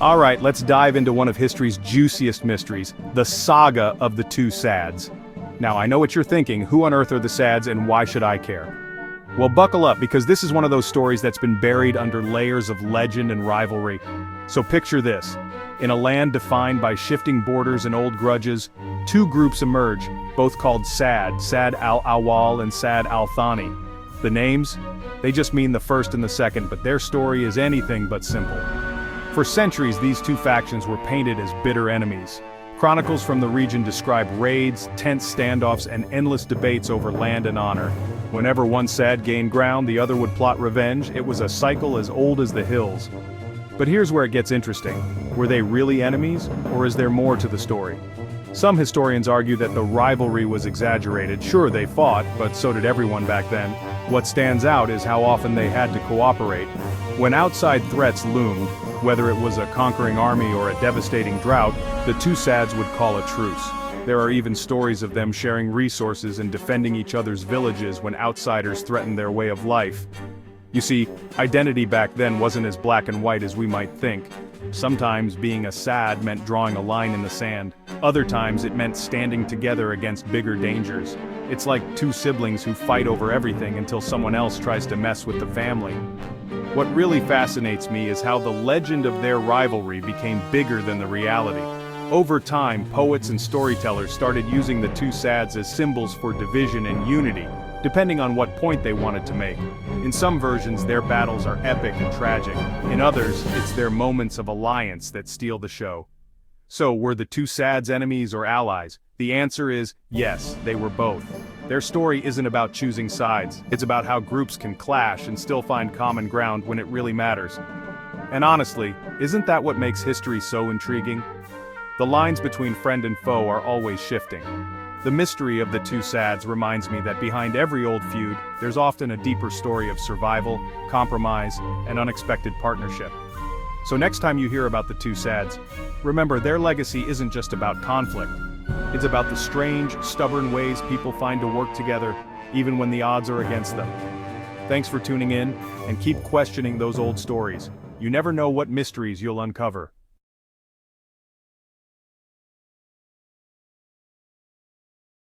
Alright, let's dive into one of history's juiciest mysteries, the saga of the two Sads. Now, I know what you're thinking, who on earth are the Sads and why should I care? Well, buckle up, because this is one of those stories that's been buried under layers of legend and rivalry. So picture this. In a land defined by shifting borders and old grudges, two groups emerge, both called Sad, Sad al-Awwal and Sad al-Thani. The names? They just mean the first and the second, but their story is anything but simple. For centuries, these two factions were painted as bitter enemies. Chronicles from the region describe raids, tense standoffs, and endless debates over land and honor. Whenever one Sad gained ground, the other would plot revenge. It was a cycle as old as the hills. But here's where it gets interesting. Were they really enemies, or is there more to the story? Some historians argue that the rivalry was exaggerated. Sure, they fought, but so did everyone back then. What stands out is how often they had to cooperate. When outside threats loomed, whether it was a conquering army or a devastating drought, the two Sads would call a truce. There are even stories of them sharing resources and defending each other's villages when outsiders threatened their way of life. You see, identity back then wasn't as black and white as we might think. Sometimes being a Sad meant drawing a line in the sand. Other times it meant standing together against bigger dangers. It's like two siblings who fight over everything until someone else tries to mess with the family. What really fascinates me is how the legend of their rivalry became bigger than the reality. Over time, poets and storytellers started using the two Sads as symbols for division and unity, depending on what point they wanted to make. In some versions, their battles are epic and tragic. In others, it's their moments of alliance that steal the show. So, were the two Sads enemies or allies? The answer is yes, they were both. Their story isn't about choosing sides. It's about how groups can clash and still find common ground when it really matters. And honestly, isn't that what makes history so intriguing? The lines between friend and foe are always shifting. The mystery of the two Sads reminds me that behind every old feud, there's often a deeper story of survival, compromise, and unexpected partnership. So next time you hear about the two Sads, remember their legacy isn't just about conflict. It's about the strange, stubborn ways people find to work together, even when the odds are against them. Thanks for tuning in, and keep questioning those old stories. You never know what mysteries you'll uncover.